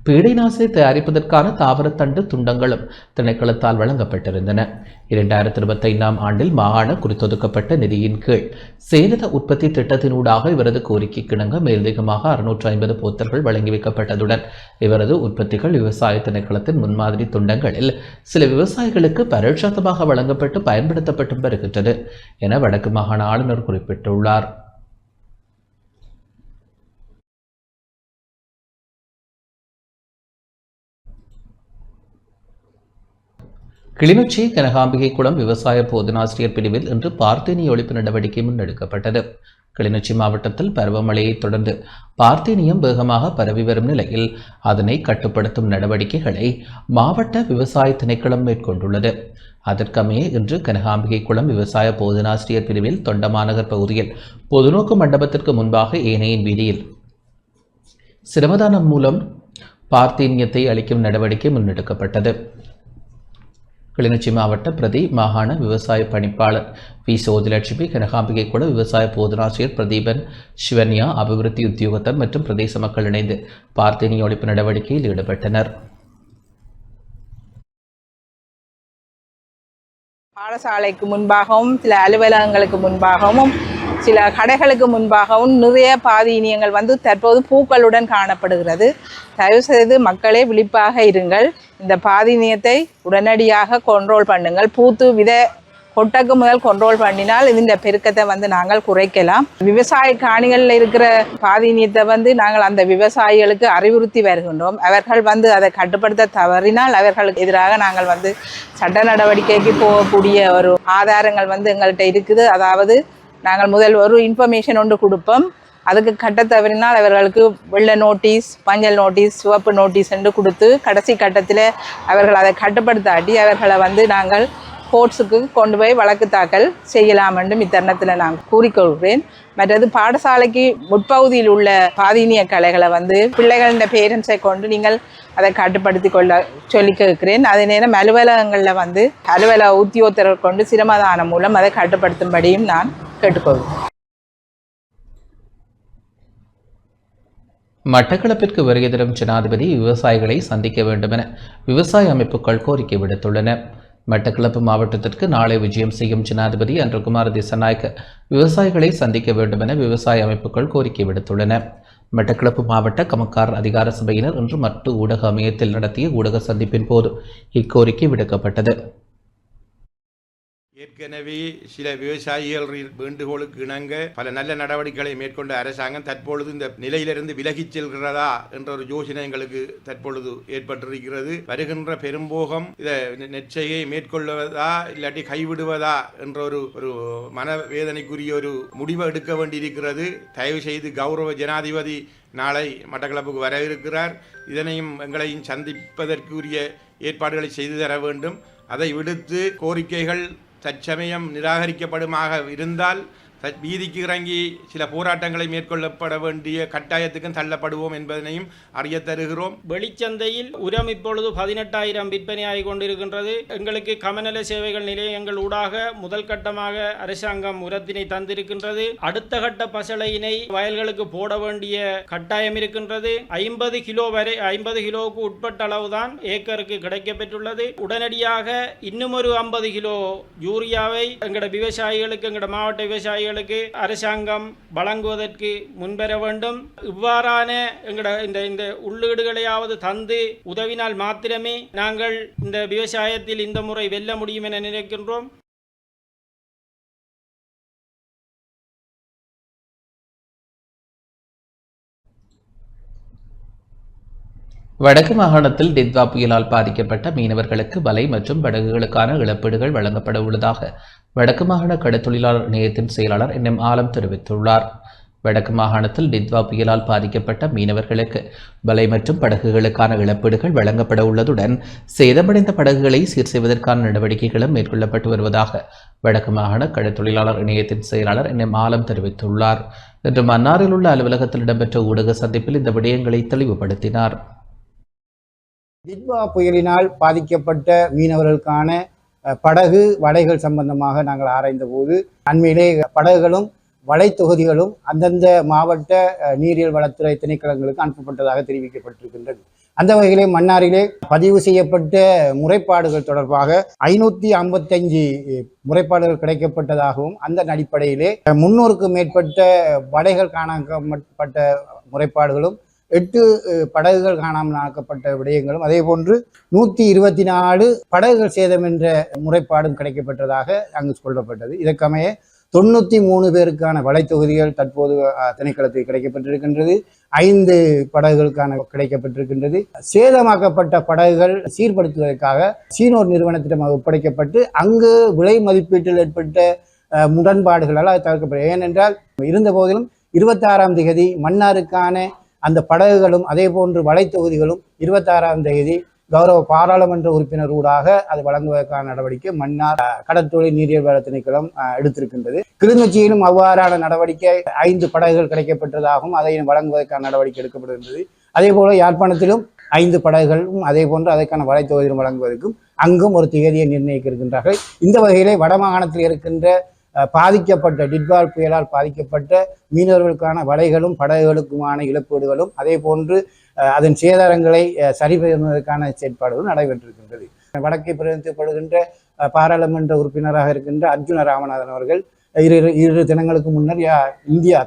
பீடை நாசினி தயாரிப்பதற்கான தாவரத்தண்டு துண்டங்களும் திணைக்களத்தால் வழங்கப்பட்டிருந்தன. 2025 ஆண்டில் மாகாண குறித்தொதுக்கப்பட்ட நிதியின் கீழ் சேதன உற்பத்தி திட்டத்தினூடாக இவரது கோரிக்கை கிணங்க மேலதிகமாக 650 போத்தல்கள் வழங்கி வைக்கப்பட்டதுடன் இவரது உற்பத்திகள் விவசாய திணைக்களத்தின் முன்மாதிரி துண்டங்களில் சில விவசாயிகளுக்கு பரோட்சமாக வழங்கப்பட்டு பயன்படுத்தப்பட்டு வருகின்றது என வடக்கு மாகாண ஆளுநர் குறிப்பிட்டுள்ளார். கிளிநொச்சி கனகாம்பிகை குளம் விவசாய போதனாசிரியர் பிரிவில் இன்று பார்த்தேனி ஒழிப்பு நடவடிக்கை முன்னெடுக்கப்பட்டது. கிளிநொச்சி மாவட்டத்தில் பருவமழையை தொடர்ந்து பார்த்தேனியம் வேகமாக பரவி வரும் நிலையில் அதனை கட்டுப்படுத்தும் நடவடிக்கைகளை மாவட்ட விவசாய திணைக்களம் மேற்கொண்டுள்ளது. அதற்கமைய இன்று கனகாம்பிகை குளம் விவசாய போதனாசிரியர் பிரிவில் தொண்டமாநகர் பகுதியில் பொதுநோக்கு மண்டபத்திற்கு முன்பாக ஏனையின் வீதியில் சிரமதானம் மூலம் பார்த்தேனியத்தை அளிக்கும் நடவடிக்கை முன்னெடுக்கப்பட்டது. கிளிநொச்சி மாவட்ட பிரதி மாகாண விவசாய பணிப்பாளர் வி சோதிலட்சுமி, கனகாம்பிகை குள விவசாய போதனாசிரியர் பிரதீபன், சிவன்யா, அபிவிருத்தி உத்தியோகத்தர் மற்றும் பிரதேச மக்கள் இணைந்து பார்த்தேனி ஒழிப்பு நடவடிக்கையில் ஈடுபட்டனர்.
பாடசாலைக்கு முன்பாகவும் சில அலுவலகங்களுக்கு முன்பாகவும் சில கடைகளுக்கு முன்பாகவும் நிறைய பாதீனியங்கள் தற்போது பூக்களுடன் காணப்படுகிறது. தயவுசெய்து மக்களே விழிப்பாக இருங்கள். இந்த பாதீனியத்தை உடனடியாக கண்ட்ரோல் பண்ணுங்கள். பூத்து வித கொட்டக்கு முதல் கண்ட்ரோல் பண்ணினால் இந்த பெருக்கத்தை நாங்கள் குறைக்கலாம். விவசாய காணிகளில் இருக்கிற பாதீனியத்தை நாங்கள் அந்த விவசாயிகளுக்கு அறிவுறுத்தி வருகின்றோம். அவர்கள் அதை கட்டுப்படுத்த தவறினால் அவர்களுக்கு எதிராக நாங்கள் சட்ட நடவடிக்கைக்கு போகக்கூடிய ஒரு ஆதாரங்கள் எங்கள்கிட்ட இருக்குது. அதாவது நாங்கள் முதல் ஒரு இன்ஃபர்மேஷன் ஒன்று கொடுப்போம். அதுக்கு கட்ட தவறினால் அவர்களுக்கு வெள்ளை நோட்டீஸ், மஞ்சள் நோட்டீஸ், சிவப்பு நோட்டீஸ் என்று கொடுத்து கடைசி கட்டத்தில் அவர்கள் அதை கட்டுப்படுத்தாட்டி அவர்களை நாங்கள் கோர்ட்ஸுக்கு கொண்டு போய் வழக்கு தாக்கல் செய்யலாம் என்றும் இத்தருணத்தில் நான் கூறிக்கொள்கிறேன். மற்றது பாடசாலைக்கு முற்பகுதியில் உள்ள பாதீனிய கலைகளை பிள்ளைகளின் பேரண்ட்ஸை கொண்டு நீங்கள் அதை கட்டுப்படுத்தி கொள்ள சொல்லி கேட்கிறேன். அதே நேரம் அலுவலகங்களில் அலுவலக உத்தியோகத்தர்கள் கொண்டு சிரமதானம் மூலம் அதை கட்டுப்படுத்தும்படியும் நான் கேட்டுக்கொள்கிறேன்.
மட்டக்களப்பிற்கு வருகை தரும் ஜனாதிபதி விவசாயிகளை சந்திக்க வேண்டும் என விவசாய அமைப்புகள் கோரிக்கை விடுத்துள்ளன. மட்டக்களப்பு மாவட்டத்திற்கு நாளை விஜயம் செய்யும் ஜனாதிபதி அன்றகுமார் திசாநாயக்க விவசாயிகளை சந்திக்க வேண்டும் என விவசாய அமைப்புகள் கோரிக்கை விடுத்துள்ளன. மட்டக்களப்பு மாவட்ட கமக்கார் அதிகார சபையினர் இன்று மட்டு ஊடக அமையத்தில் நடத்திய ஊடக சந்திப்பின் போது இக்கோரிக்கை விடுக்கப்பட்டது.
ஏற்கனவே சில விவசாயிகள் வேண்டுகோளுக்கு இணங்க பல நல்ல நடவடிக்கைகளை மேற்கொண்ட அரசாங்கம் தற்பொழுது இந்த நிலையிலிருந்து விலகிச் செல்கிறதா என்ற ஒரு யோசனை எங்களுக்கு தற்பொழுது ஏற்பட்டிருக்கிறது. வருகின்ற பெரும்போகம் இதை நெச்சையை மேற்கொள்வதா இல்லாட்டி கைவிடுவதா என்ற ஒரு மனவேதனைக்குரிய ஒரு முடிவை எடுக்க வேண்டியிருக்கிறது. தயவு செய்து கௌரவ ஜனாதிபதி நாளை மட்டக்களப்புக்கு வர இருக்கிறார். இதனையும் எங்களையும் சந்திப்பதற்குரிய ஏற்பாடுகளை செய்து தர வேண்டும். அதை விடுத்து கோரிக்கைகள் தற்சமயம் நிராகரிக்கப்படுமாக இருந்தால் வீதிக்கு இறங்கி சில போராட்டங்களை மேற்கொள்ளப்பட வேண்டிய கட்டாயத்துக்கும் தள்ளப்படுவோம் என்பதனையும் அறிய தருகிறோம்.
வெளிச்சந்தையில் உரம் இப்பொழுது 18,000 விற்பனையாகி கொண்டிருக்கின்றது. எங்களுக்கு கமநல சேவைகள் நிலையங்கள் ஊடாக முதல் கட்டமாக அரசாங்கம் உரத்தினை தந்திருக்கின்றது. அடுத்த கட்ட பசளையினை வயல்களுக்கு போட வேண்டிய கட்டாயம் இருக்கின்றது. 50 கிலோ வரை 50 கிலோவுக்கு உட்பட்ட அளவுதான் ஏக்கருக்கு கிடைக்கப்பெற்றுள்ளது. உடனடியாக இன்னும் ஒரு 50 கிலோ யூரியாவை எங்களோட விவசாயிகளுக்கு எங்களோட மாவட்ட விவசாயிகள் முறைகளுக்கு அரசாங்கம் வழங்குவதற்கு முன்வர வேண்டும். இவ்வாறான இந்த உள்ளீடுகளையாவது தந்து உதவினால் மாத்திரமே நாங்கள் இந்த விவசாயத்தில் இந்த முறை வெல்ல முடியும் என நினைக்கின்றோம்.
வடக்கு மாகாணத்தில் டித்வா புயலால் பாதிக்கப்பட்ட மீனவர்களுக்கு வலை மற்றும் படகுகளுக்கான இழப்பீடுகள் வழங்கப்பட உள்ளதாக வடக்கு மாகாண கடற்தொழிலாளர் இணையத்தின் செயலாளர் NM ஆலம் தெரிவித்துள்ளார். வடக்கு மாகாணத்தில் டித்வா புயலால் பாதிக்கப்பட்ட மீனவர்களுக்கு வலை மற்றும் படகுகளுக்கான இழப்பீடுகள் வழங்கப்பட உள்ளதுடன் சேதமடைந்த படகுகளை சீர் செய்வதற்கான நடவடிக்கைகளும் மேற்கொள்ளப்பட்டு வருவதாக வடக்கு மாகாண கடற்தொழிலாளர் இணையத்தின் செயலாளர் NM ஆலம் தெரிவித்துள்ளார். இன்று மன்னாரில் உள்ள அலுவலகத்தில் இடம்பெற்ற ஊடக சந்திப்பில் இந்த விடயங்களை தெளிவுபடுத்தினார்.
டித்வா புயலினால் பாதிக்கப்பட்ட மீனவர்களுக்கான படகு வலைகள் சம்பந்தமாக நாங்கள் ஆராய்ந்த போது அண்மையிலே படகுகளும் வலை தொகுதிகளும் அந்தந்த மாவட்ட நீரியல் வளத்துறை திணைக்களங்களுக்கு அனுப்பப்பட்டதாக தெரிவிக்கப்பட்டிருக்கின்றது. அந்த வகையிலே மன்னாரிலே பதிவு செய்யப்பட்ட முறைப்பாடுகள் தொடர்பாக 555 முறைப்பாடுகள் கிடைக்கப்பட்டதாகவும் அதன் அடிப்படையிலே 300க்கும் மேற்பட்ட வலைகள் காணப்பட்ட முறைப்பாடுகளும் 8 படகுகள் காணாமல் ஆக்கப்பட்ட விடயங்களும் அதே போன்று 124 படகுகள் சேதம் என்ற முறைப்பாடும் கிடைக்கப்பட்டதாக அங்கு சொல்லப்பட்டது. இதற்கமைய 93 பேருக்கான வலைத்தொகுதிகள் தற்போது திணைக்களத்தில் கிடைக்கப்பட்டிருக்கின்றது. 5 படகுகளுக்கான கிடைக்கப்பட்டிருக்கின்றது. சேதமாக்கப்பட்ட படகுகள் சீர்படுத்துவதற்காக சீனோர் நிறுவனத்திடம் ஒப்படைக்கப்பட்டு அங்கு விலை மதிப்பீட்டில் ஏற்பட்ட முரண்பாடுகளால் அது தவிர்க்கப்படும். ஏனென்றால் இருந்த போதிலும் 26ஆம் தேதி மன்னாருக்கான அந்த படகுகளும் அதே போன்று வலைத்தொகுதிகளும் 26ஆம் தேதி கௌரவ பாராளுமன்ற உறுப்பினர் ஊடாக அது வழங்குவதற்கான நடவடிக்கை மன்னார் கடற்தொழில் நீரியல் வள திணைக்களம் எடுத்திருக்கின்றது. கிளிநொச்சியிலும் அவ்வாறான நடவடிக்கை 5 படகுகள் கிடைக்கப்பட்டதாகவும் அதை வழங்குவதற்கான நடவடிக்கை எடுக்கப்படுகின்றது. அதே போல யாழ்ப்பாணத்திலும் 5 படகுகளும் அதே போன்று அதற்கான வலைத்தொகுதியும் வழங்குவதற்கும் அங்கும் ஒரு தேதியை நிர்ணயிக்க இருக்கின்றார்கள். இந்த வகையிலே வடமாகாணத்தில் இருக்கின்ற பாதிக்கப்பட்ட டிட்வா புயலால் பாதிக்கப்பட்ட மீனவர்களுக்கான வலைகளும் படகுகளுக்குமான இழப்பீடுகளும் அதே போன்று அதன் சேதாரங்களை சரி செய்வதற்கான செயற்பாடுகளும் நடைபெற்றிருக்கின்றது. வடக்கை பிரதிநிதிப்படுகின்ற பாராளுமன்ற உறுப்பினராக இருக்கின்ற அர்ஜுன ராமநாதன் அவர்கள் 2 தினங்களுக்கு முன்னர்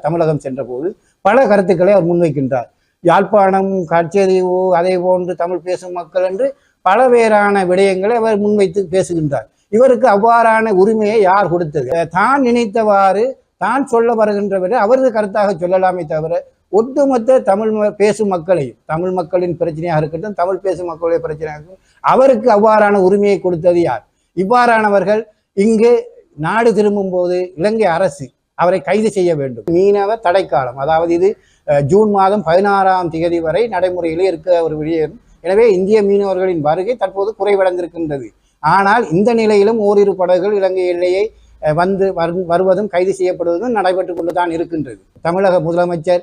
தமிழகம் சென்ற போது பல கருத்துக்களை அவர் முன்வைக்கின்றார். யாழ்ப்பாணம் கச்சேரிவு அதே போன்று தமிழ் பேசும் மக்கள் என்று பலவேறான விடயங்களை அவர் முன்வைத்து பேசுகின்றார். இவருக்கு அவ்வாறான உரிமையை யார் கொடுத்தது? தான் நினைத்தவாறு தான் சொல்ல வருகின்றவரை அவரது கருத்தாக சொல்லலாமே தவிர ஒட்டுமொத்த தமிழ் பேசும் மக்களையும் தமிழ் மக்களின் பிரச்சனையாக இருக்கட்டும் தமிழ் பேசும் மக்களுடைய பிரச்சனையாக இருக்கட்டும் அவருக்கு அவ்வாறான உரிமையை கொடுத்தது யார்? இவ்வாறானவர்கள் இங்கு நாடு திரும்பும் போது இலங்கை அரசு அவரை கைது செய்ய வேண்டும். மீனவ தடைக்காலம், அதாவது இது ஜூன் மாதம் 16ஆம் தேதி வரை நடைமுறையிலே இருக்க ஒரு விடயம். எனவே இந்திய மீனவர்களின் வருகை தற்போது குறைவடைந்திருக்கின்றது. ஆனால் இந்த நிலையிலும் ஓரிரு படகுகள் இலங்கை எல்லையை வருவதும் கைது செய்யப்படுவதும் நடைபெற்றுக் கொண்டுதான் இருக்கின்றது. தமிழக முதலமைச்சர்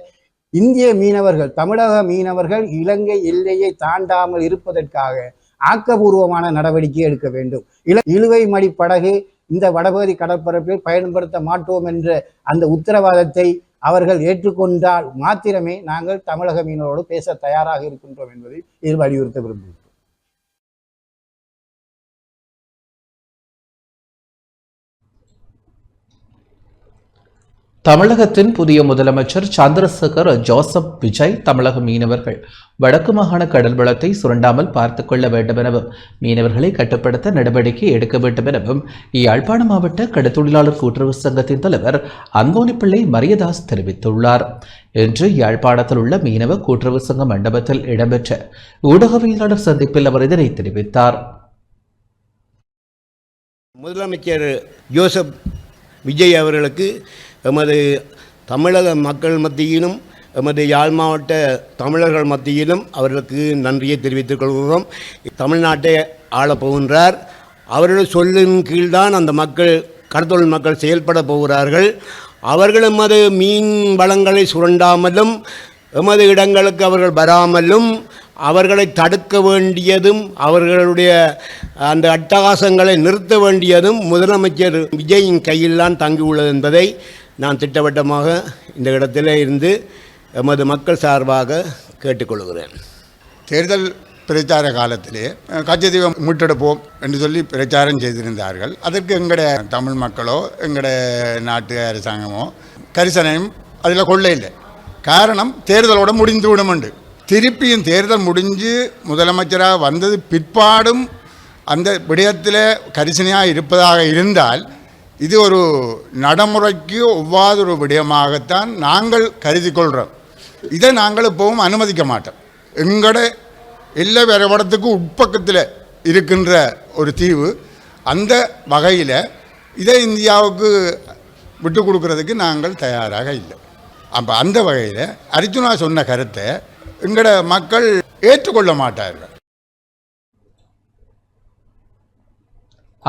இந்திய மீனவர்கள் தமிழக மீனவர்கள் இலங்கை எல்லையை தாண்டாமல் இருப்பதற்காக ஆக்கபூர்வமான நடவடிக்கை எடுக்க வேண்டும். இழுவை மடி படகு இந்த வடபகுதி கடற்பரப்பில் பயன்படுத்த மாட்டோம் என்ற அந்த உத்தரவாதத்தை அவர்கள் ஏற்றுக்கொண்டால் மாத்திரமே நாங்கள் தமிழக மீனவரோடு பேச தயாராக இருக்கின்றோம் என்பதை இதில் வலியுறுத்த விரும்புகிறோம்.
தமிழகத்தின் புதிய முதலமைச்சர் சந்திரசேகர் ஜோசப் விஜய் தமிழக மீனவர்கள் வடக்கு மாகாண கடல் வளத்தை சுரண்டாமல் பார்த்துக் கொள்ள வேண்டும் எனவும் மீனவர்களை கட்டுப்படுத்த நடவடிக்கை எடுக்க வேண்டும் எனவும் யாழ்ப்பாண மாவட்ட கடற்தொழிலாளர் கூட்டுறவு சங்கத்தின் தலைவர் அந்தோணிப்பிள்ளை மரியதாஸ் தெரிவித்துள்ளார். இன்று யாழ்ப்பாணத்தில் உள்ள மீனவ கூட்டுறவு சங்க மண்டபத்தில் இடம்பெற்ற ஊடகவியலாளர் சந்திப்பில் அவர் இதனை தெரிவித்தார்.
முதலமைச்சர் ஜோசப் விஜய் அவர்களுக்கு எமது தமிழக மக்கள் மத்தியிலும் எமது யாழ் மாவட்ட தமிழர்கள் மத்தியிலும் அவர்களுக்கு நன்றியை தெரிவித்துக் கொள்கிறோம். தமிழ்நாட்டை ஆளப்போகின்றார். அவர்கள் சொல்லின் கீழ்தான் அந்த மக்கள் கடற்தொழில் மக்கள் செயல்பட போகிறார்கள். அவர்கள் எமது மீன் வளங்களை சுரண்டாமலும் எமது இடங்களுக்கு அவர்கள் வராமலும் அவர்களை தடுக்க வேண்டியதும் அவர்களுடைய அந்த அட்டகாசங்களை நிறுத்த வேண்டியதும் முதலமைச்சர் விஜயின் கையில்தான் தங்கியுள்ளது என்பதை நான் திட்டவட்டமாக இந்த இடத்திலே இருந்து எமது மக்கள் சார்பாக கேட்டுக்கொள்கிறேன்.
தேர்தல் பிரச்சார காலத்திலே கச்சத்தீவை மீட்டெடுப்போம் என்று சொல்லி பிரச்சாரம் செய்திருந்தார்கள். அதற்கு எங்களுடைய தமிழ் மக்களோ எங்களுடைய நாட்டு அரசாங்கமோ கரிசனையும் அதில் கொள்ள இல்லை. காரணம் தேர்தலோடு முடிந்து விடுமுண்டு. திருப்பியும் தேர்தல் முடிஞ்சு முதலமைச்சராக வந்தது பிற்பாடும் அந்த விடயத்தில் கரிசனையாக இருப்பதாக இருந்தால் இது ஒரு நடைமுறைக்கு ஒவ்வாதொரு விடயமாகத்தான் நாங்கள் கருதி கொள்கிறோம். இதை நாங்கள் இப்போவும் அனுமதிக்க மாட்டோம். எங்களோட எல்லா வரைபடத்துக்கு உட்பக்கத்தில் இருக்கின்ற ஒரு தீவு, அந்த வகையில் இதை இந்தியாவுக்கு விட்டு கொடுக்கறதுக்கு நாங்கள் தயாராக இல்லை. அப்போ அந்த வகையில் அர்ஜுனா சொன்ன கருத்தை எங்களோட மக்கள் ஏற்றுக்கொள்ள மாட்டார்கள்.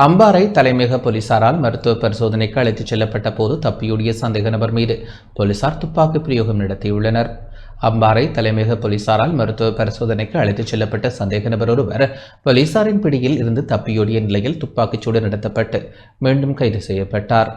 அம்பாறை தலைமையக போலீசாரால் மருத்துவ பரிசோதனைக்கு அழைத்துச் செல்லப்பட்ட போது தப்பியோடிய சந்தேக நபர் மீது போலீசார் துப்பாக்கி பிரயோகம் நடத்தியுள்ளனர். அம்பாறை தலைமையக போலீசாரால் மருத்துவ பரிசோதனைக்கு அழைத்துச் செல்லப்பட்ட சந்தேக நபர் ஒருவர் போலீசாரின் பிடியில் இருந்து தப்பியோடிய நிலையில் துப்பாக்கிச்சூடு நடத்தப்பட்டு மீண்டும் கைது செய்யப்பட்டார்.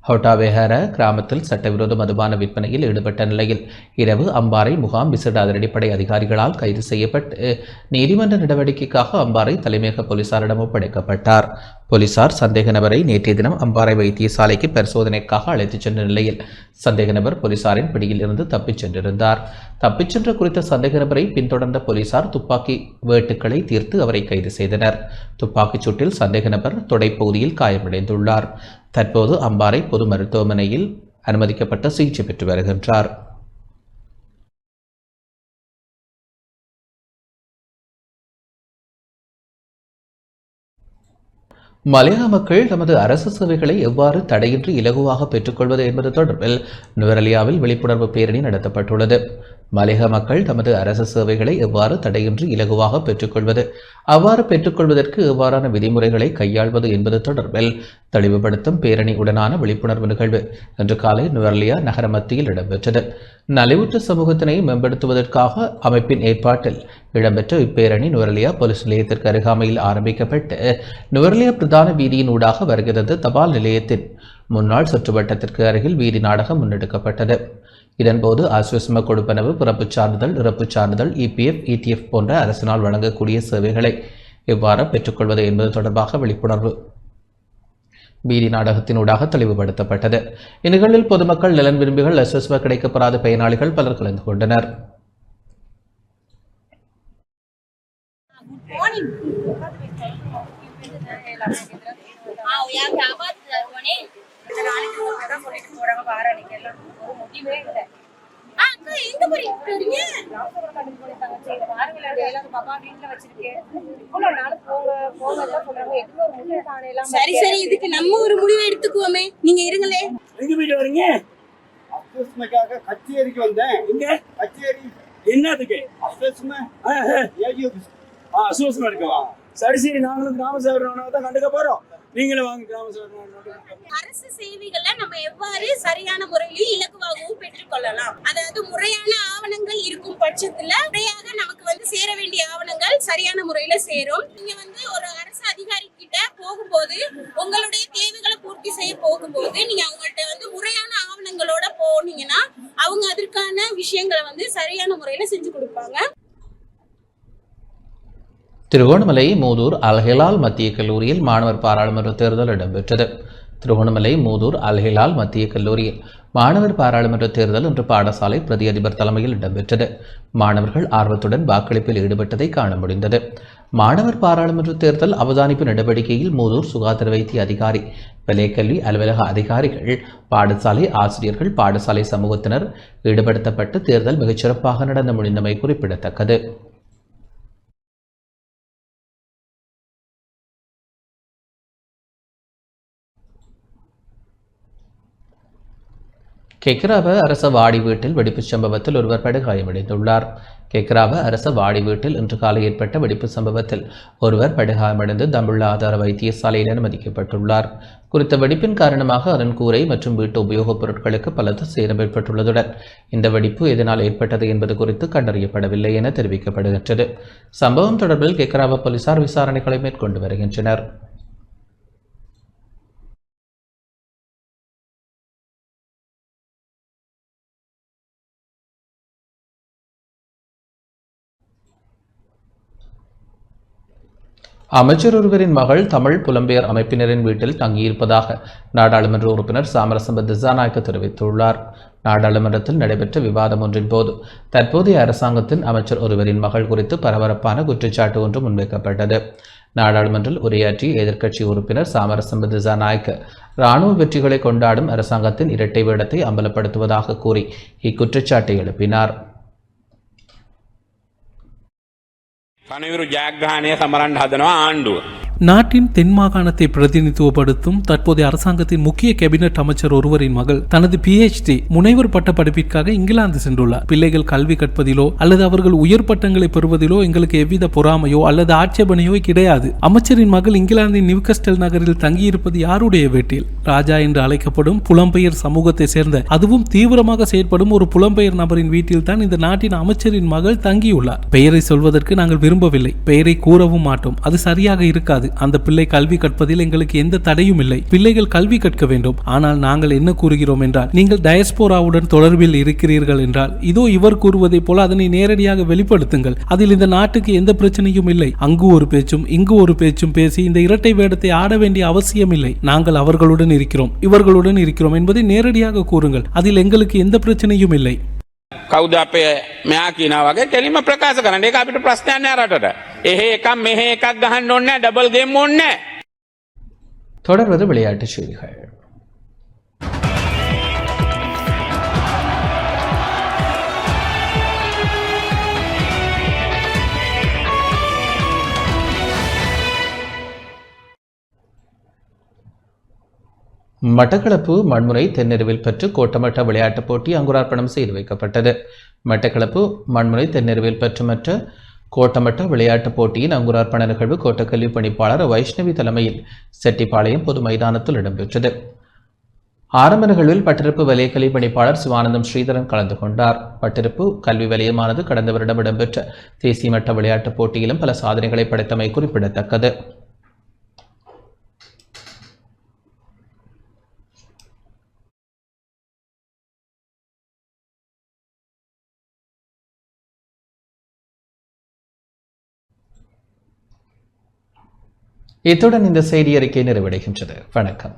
ஹோட்டாவேஹர கிராமத்தில் சட்டவிரோத மதுபான விற்பனையில் ஈடுபட்ட நிலையில் இரவு அம்பாறை முகாம் விசேட அதிரடிப்படை அதிகாரிகளால் கைது செய்யப்பட்டு நீதிமன்ற நடவடிக்கைக்காக அம்பாறை தலைமையக போலீசாரிடம் ஒப்படைக்கப்பட்டார். போலீசார் சந்தேக நபரை நேற்றைய தினம் அம்பாறை வைத்தியசாலைக்கு பரிசோதனைக்காக அழைத்துச் சென்ற நிலையில் சந்தேக நபர் போலீசாரின் பிடியில் இருந்து தப்பிச் சென்றிருந்தார். தப்பிச் சென்ற குறித்த சந்தேக நபரை பின்தொடர்ந்த போலீசார் துப்பாக்கி வேட்டுக்களை தீர்த்து அவரை கைது செய்தனர். துப்பாக்கிச் சூட்டில் சந்தேக நபர் தொடைப்பகுதியில் காயமடைந்துள்ளார். தற்போது அம்பாறை பொது மருத்துவமனையில் அனுமதிக்கப்பட்ட சிகிச்சை பெற்று வருகின்றார். மலையக மக்கள் தமது அரசு சேவைகளை எவ்வாறு தடையின்றி இலகுவாக பெற்றுக்கொள்வது என்பது தொடர்பில் நுவரெலியாவில் விழிப்புணர்வு பேரணி நடத்தப்பட்டுள்ளது. மலையக மக்கள் தமது அரசு சேவைகளை எவ்வாறு தடையின்றி இலகுவாக பெற்றுக்கொள்வது, அவ்வாறு பெற்றுக்கொள்வதற்கு எவ்வாறான விதிமுறைகளை கையாள்வது என்பது தொடர்பில் தெளிவுபடுத்தும் பேரணி உடனான விழிப்புணர்வு நிகழ்வு இன்று காலை நுவரெலியா நகர மத்தியில் இடம்பெற்றது. நலிவுற்ற சமூகத்தினை மேம்படுத்துவதற்காக அமைப்பின் ஏற்பாட்டில் இடம்பெற்ற இப்பேரணி நுவரெலியா போலீஸ் நிலையத்திற்கு அருகாமையில் ஆரம்பிக்கப்பட்டு நுவரெலியா பிரதான வீதியின் ஊடாக வருகிறது தபால் நிலையத்தின் முன்னாள் சுற்றுவட்டத்திற்கு அருகில் வீதி நாடகம் முன்னெடுக்கப்பட்டது. இதன்போது ஆஸ்வசம கொடுப்பனவு, பிறப்புச் சான்றிதழ், இறப்புச் சான்றிதழ், இபிஎஃப், இடிஎஃப் போன்ற அரசினால் வழங்கக்கூடிய சேவைகளை எவ்வாறு பெற்றுக்கொள்வது என்பது தொடர்பாக விழிப்புணர்வு வீதி நாடகத்தினூடாக தெளிவுபடுத்தப்பட்டது. இந்நிகழ்வில் பொதுமக்கள், நலன் விரும்பிகள், ஆஸ்வசம கிடைக்கப்பெறாத பயனாளிகள் பலர் கலந்து கொண்டனர்.
சரி சரி, இதுக்கு நம்ம ஒரு முடிவு எடுத்துக்குவோமே. நீங்க இருங்களே. எங்க வீட்டு வரீங்க?
கச்சேரிக்கு வந்தேன். இங்க கச்சேரி
என்னதுக்கு?
அசுவசமா இருக்கவா? சரி சரி, நாங்களும் கிராம சேவை தான் கண்டுக்க போறோம். நீங்களும் வாங்க கிராம சேவை.
அரசு சேவைகளை நம்ம எவ்வாறு சரியான முறையில் இலகுவாகவும் பெற்றுக்கொள்ளலாம். அதாவது முறையான ஆவணங்கள் இருக்கும் பட்சத்துல முறையாக நமக்கு வந்து சேர வேண்டிய ஆவணங்கள் சரியான முறையில சேரும். நீங்க வந்து ஒரு அரசு அதிகாரி கிட்ட போகும்போது, உங்களுடைய தேவைகளை பூர்த்தி செய்ய போகும்போது, நீங்க அவங்கள்ட்ட வந்து முறையான ஆவணங்களோட போனீங்கன்னா அவங்க அதற்கான விஷயங்களை வந்து சரியான முறையில செஞ்சு கொடுப்பாங்க.
திருகோணமலை மூதூர் அல்ஹிலால் மத்திய கல்லூரியில் மாணவர் பாராளுமன்ற தேர்தல் இடம்பெற்றது. திருகோணமலை மூதூர் அல்ஹிலால் மத்திய கல்லூரியில் மாணவர் பாராளுமன்ற தேர்தல் இன்று பாடசாலை பிரதி அதிபர் தலைமையில் இடம்பெற்றது. மாணவர்கள் ஆர்வத்துடன் வாக்களிப்பில் ஈடுபட்டதை காண முடிந்தது. மாணவர் பாராளுமன்ற தேர்தல் அவதானிப்பு நடவடிக்கையில் மூதூர் சுகாதார வைத்திய அதிகாரி, வலயக்கல்வி அலுவலக அதிகாரிகள், பாடசாலை ஆசிரியர்கள், பாடசாலை சமூகத்தினர் ஈடுபடுத்தப்பட்டு தேர்தல் மிகச்சிறப்பாக நடந்து முடிந்தமை குறிப்பிடத்தக்கது. கெக்ராவ அரச வாடி வீட்டில் வெடிப்புச் சம்பவத்தில் ஒருவர் படுகாயமடைந்துள்ளார். கெக்ராவ அரச வாடி வீட்டில் இன்று காலை ஏற்பட்ட வெடிப்பு சம்பவத்தில் ஒருவர் படுகாயமடைந்து தம்புள்ள ஆதார வைத்தியசாலையில் அனுமதிக்கப்பட்டுள்ளார். குறித்த வெடிப்பின் காரணமாக அதன் கூரை மற்றும் வீட்டு உபயோகப் பொருட்களுக்கு பலத்த சேதம் ஏற்பட்டுள்ளதுடன் இந்த வெடிப்பு எதனால் ஏற்பட்டது என்பது குறித்து கண்டறியப்படவில்லை என தெரிவிக்கப்படுகின்றது. சம்பவம் தொடர்பில் கெக்ராவ போலீசார் விசாரணைகளை மேற்கொண்டு வருகின்றனர். அமைச்சர் ஒருவரின் மகள் தமிழ் புலம்பெயர் அமைப்பினரின் வீட்டில் தங்கியிருப்பதாக நாடாளுமன்ற உறுப்பினர் சாமரசம்ப திசாநாயக்க தெரிவித்துள்ளார். நாடாளுமன்றத்தில் நடைபெற்ற விவாதம் ஒன்றின் போது தற்போதைய அரசாங்கத்தின் அமைச்சர் ஒருவரின் மகள் குறித்து பரபரப்பான குற்றச்சாட்டு ஒன்று முன்வைக்கப்பட்டது. நாடாளுமன்றில் உரையாற்றிய எதிர்க்கட்சி உறுப்பினர் சாமரசம்ப திசாநாயக்க இராணுவ வெற்றிகளை கொண்டாடும் அரசாங்கத்தின் இரட்டை வேடத்தை அம்பலப்படுத்துவதாக கூறி இக்குற்றச்சாட்டை எழுப்பினார்.
நாட்டின் தென் மாகாணத்தை பிரதிநிதித்துவப்படுத்தும் தற்போதைய அரசாங்கத்தின் முக்கிய கேபினட் அமைச்சர் ஒருவரின் மகள் தனது PhD முனைவர் பட்ட படிப்பிற்காக இங்கிலாந்து சென்றுள்ளார். பிள்ளைகள் கல்வி கற்பதிலோ அல்லது அவர்கள் உயர் பட்டங்களை பெறுவதிலோ எங்களுக்கு எவ்வித பொறாமையோ அல்லது ஆட்சேபனையோ கிடையாது. அமைச்சரின் மகள் இங்கிலாந்தின் நியூகஸ்டல் நகரில் தங்கியிருப்பது யாருடைய வீட்டில்? ராஜா என்று அழைக்கப்படும் புலம்பெயர் சமூகத்தை சேர்ந்த அதுவும் தீவிரமாக செயற்படும் ஒரு புலம்பெயர் நபரின் வீட்டில் தான் இந்த நாட்டின் அமைச்சரின் மகள் தங்கியுள்ளார். பெயரை சொல்வதற்கு நாங்கள் விரும்பவில்லை, பெயரை கூறவும் மாட்டோம். அது சரியாக இருக்காது. அந்த பிள்ளை கல்வி கற்பதில் எங்களுக்கு எந்த தடையும் இல்லை. பிள்ளைகள் கல்வி கற்க வேண்டும். ஆனால் நாங்கள் என்ன கூறுகிறோம் என்றால், நீங்கள் டயஸ்போராவுடன் தொடர்பில் இருக்கிறீர்கள் என்றால் இதோ இவர் கூறுவதை போல அதனை நேரடியாக வெளிப்படுத்துங்கள். அதில் இந்த நாட்டுக்கு எந்த பிரச்சனையும் இல்லை. அங்கு ஒரு பேச்சும் இங்கு ஒரு பேச்சும் பேசி இந்த இரட்டை வேடத்தை ஆட வேண்டிய அவசியம் இல்லை. நாங்கள் அவர்களுடன் இருக்கிறோம், இவர்களுடன் இருக்கிறோம் என்பதை நேரடியாக கூறுங்கள். அதில் எங்களுக்கு எந்த பிரச்சனையும் இல்லை.
කවුද අපේ මෙයා කියනා වගේ කෙලින්ම ප්‍රකාශ කරන්න. ඒක අපිට ප්‍රශ්නයක් නෑ රටට. එහෙ එකක් මෙහෙ එකක් ගහන්න ඕනේ නෑ. ඩබල් ගේම් ඕනේ නෑ.
தொடர்வது விளையாட்டுச் செய்திகள். மட்டக்களப்பு மண்முனை தென்னெருவில் பெற்று கோட்டமட்ட விளையாட்டுப் போட்டி அங்குரார்ப்பணம் செய்து வைக்கப்பட்டது. மட்டக்களப்பு மண்முனை தென்னெருவில் பெற்று மற்ற கோட்டமட்ட விளையாட்டுப் போட்டியின் அங்குரார்ப்பண நிகழ்வு கோட்டக்கல்வி பணிப்பாளர் வைஷ்ணவி தலைமையில் செட்டிப்பாளையம் பொது மைதானத்தில் இடம்பெற்றது. ஆரம்ப நிகழ்வில் பட்டிருப்பு வலய கல்வி பணிப்பாளர் சிவானந்தம் ஸ்ரீதரன் கலந்து கொண்டார். பட்டிருப்பு கல்வி வலயமானது கடந்த வருடம் இடம்பெற்ற தேசிய மட்ட விளையாட்டுப் போட்டியிலும் பல சாதனைகளை படைத்தமை குறிப்பிடத்தக்கது. இத்துடன் இந்த செய்தி அறிக்கை நிறைவடைகின்றது. வணக்கம்.